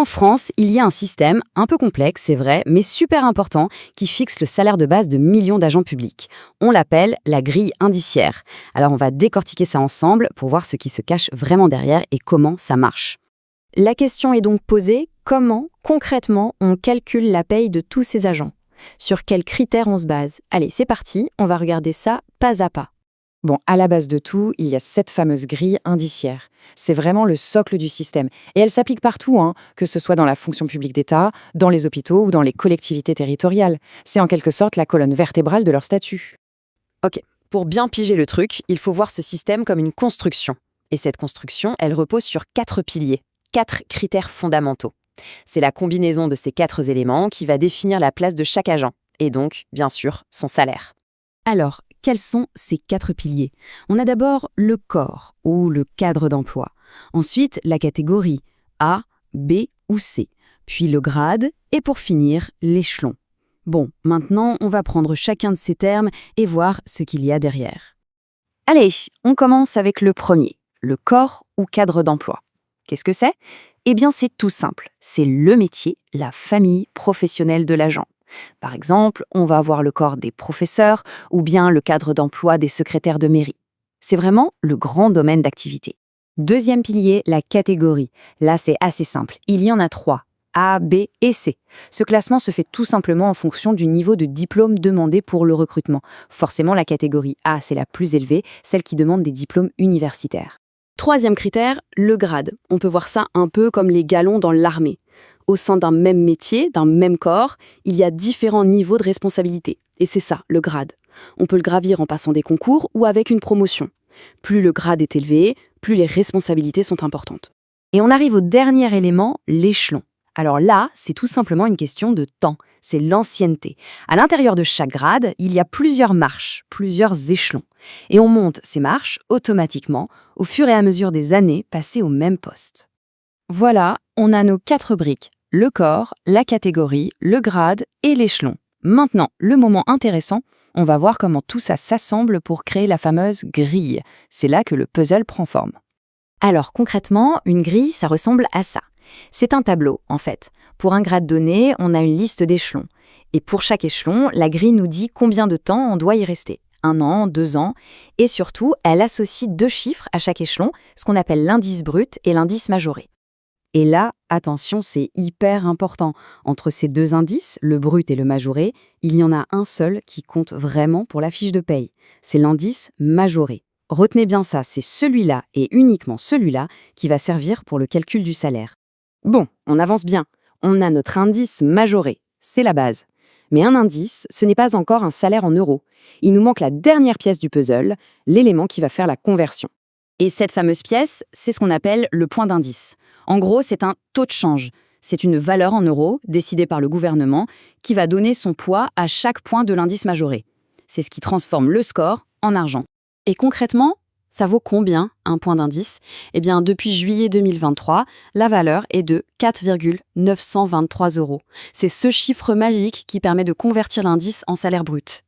En France, il y a un système un peu complexe, c'est vrai, mais super important, qui fixe le salaire de base de millions d'agents publics. On l'appelle la grille indiciaire. Alors on va décortiquer ça ensemble pour voir ce qui se cache vraiment derrière et comment ça marche. La question est donc posée, comment, concrètement, on calcule la paye de tous ces agents? Sur quels critères on se base? Allez, c'est parti, on va regarder ça pas à pas. Bon, à la base de tout, il y a cette fameuse grille indiciaire. C'est vraiment le socle du système. Et elle s'applique partout, que ce soit dans la fonction publique d'État, dans les hôpitaux ou dans les collectivités territoriales. C'est en quelque sorte la colonne vertébrale de leur statut. Ok, pour bien piger le truc, il faut voir ce système comme une construction. Et cette construction, elle repose sur 4 piliers, 4 critères fondamentaux. C'est la combinaison de ces 4 éléments qui va définir la place de chaque agent, et donc, bien sûr, son salaire. Alors, quels sont ces 4 piliers? On a d'abord le corps, ou le cadre d'emploi. Ensuite, la catégorie A, B ou C. Puis le grade, et pour finir, l'échelon. Bon, maintenant, on va prendre chacun de ces termes et voir ce qu'il y a derrière. Allez, on commence avec le premier, le corps ou cadre d'emploi. Qu'est-ce que c'est? Eh bien, c'est tout simple. C'est le métier, la famille professionnelle de l'agent. Par exemple, on va avoir le corps des professeurs ou bien le cadre d'emploi des secrétaires de mairie. C'est vraiment le grand domaine d'activité. Deuxième pilier, la catégorie. Là, c'est assez simple. Il y en a 3. A, B et C. Ce classement se fait tout simplement en fonction du niveau de diplôme demandé pour le recrutement. Forcément, la catégorie A, c'est la plus élevée, celle qui demande des diplômes universitaires. Troisième critère, le grade. On peut voir ça un peu comme les galons dans l'armée. Au sein d'un même métier, d'un même corps, il y a différents niveaux de responsabilité. Et c'est ça, le grade. On peut le gravir en passant des concours ou avec une promotion. Plus le grade est élevé, plus les responsabilités sont importantes. Et on arrive au dernier élément, l'échelon. Alors là, c'est tout simplement une question de temps, c'est l'ancienneté. À l'intérieur de chaque grade, il y a plusieurs marches, plusieurs échelons. Et on monte ces marches automatiquement au fur et à mesure des années passées au même poste. Voilà, on a nos 4 briques, le corps, la catégorie, le grade et l'échelon. Maintenant, le moment intéressant, on va voir comment tout ça s'assemble pour créer la fameuse grille. C'est là que le puzzle prend forme. Alors concrètement, une grille, ça ressemble à ça. C'est un tableau, en fait. Pour un grade donné, on a une liste d'échelons. Et pour chaque échelon, la grille nous dit combien de temps on doit y rester. 1 an, 2 ans. Et surtout, elle associe 2 chiffres à chaque échelon, ce qu'on appelle l'indice brut et l'indice majoré. Et là, attention, c'est hyper important. Entre ces 2 indices, le brut et le majoré, il y en a un seul qui compte vraiment pour la fiche de paye. C'est l'indice majoré. Retenez bien ça, c'est celui-là et uniquement celui-là qui va servir pour le calcul du salaire. Bon, on avance bien. On a notre indice majoré, c'est la base. Mais un indice, ce n'est pas encore un salaire en euros. Il nous manque la dernière pièce du puzzle, l'élément qui va faire la conversion. Et cette fameuse pièce, c'est ce qu'on appelle le point d'indice. En gros, c'est un taux de change. C'est une valeur en euros décidée par le gouvernement qui va donner son poids à chaque point de l'indice majoré. C'est ce qui transforme le score en argent. Et concrètement, ça vaut combien un point d'indice? Eh bien, depuis juillet 2023, la valeur est de 4,923 €. C'est ce chiffre magique qui permet de convertir l'indice en salaire brut.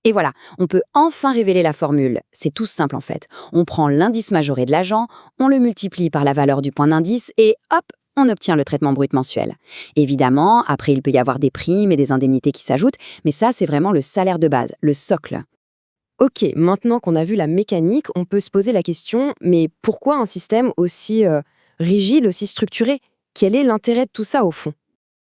Et voilà, on peut enfin révéler la formule. C'est tout simple en fait. On prend l'indice majoré de l'agent, on le multiplie par la valeur du point d'indice et hop, on obtient le traitement brut mensuel. Évidemment, après il peut y avoir des primes et des indemnités qui s'ajoutent, mais ça c'est vraiment le salaire de base, le socle. Ok, maintenant qu'on a vu la mécanique, on peut se poser la question, mais pourquoi un système aussi rigide, aussi structuré? Quel est l'intérêt de tout ça au fond?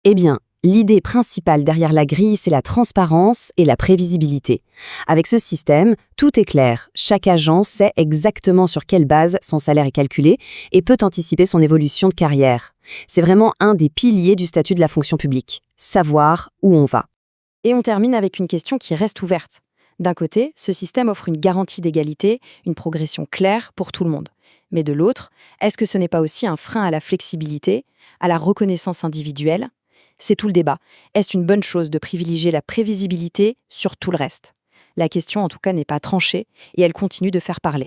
Eh bien, l'idée principale derrière la grille, c'est la transparence et la prévisibilité. Avec ce système, tout est clair. Chaque agent sait exactement sur quelle base son salaire est calculé et peut anticiper son évolution de carrière. C'est vraiment un des piliers du statut de la fonction publique. Savoir où on va. Et on termine avec une question qui reste ouverte. D'un côté, ce système offre une garantie d'égalité, une progression claire pour tout le monde. Mais de l'autre, est-ce que ce n'est pas aussi un frein à la flexibilité, à la reconnaissance individuelle? C'est tout le débat. Est-ce une bonne chose de privilégier la prévisibilité sur tout le reste? La question, en tout cas, n'est pas tranchée et elle continue de faire parler.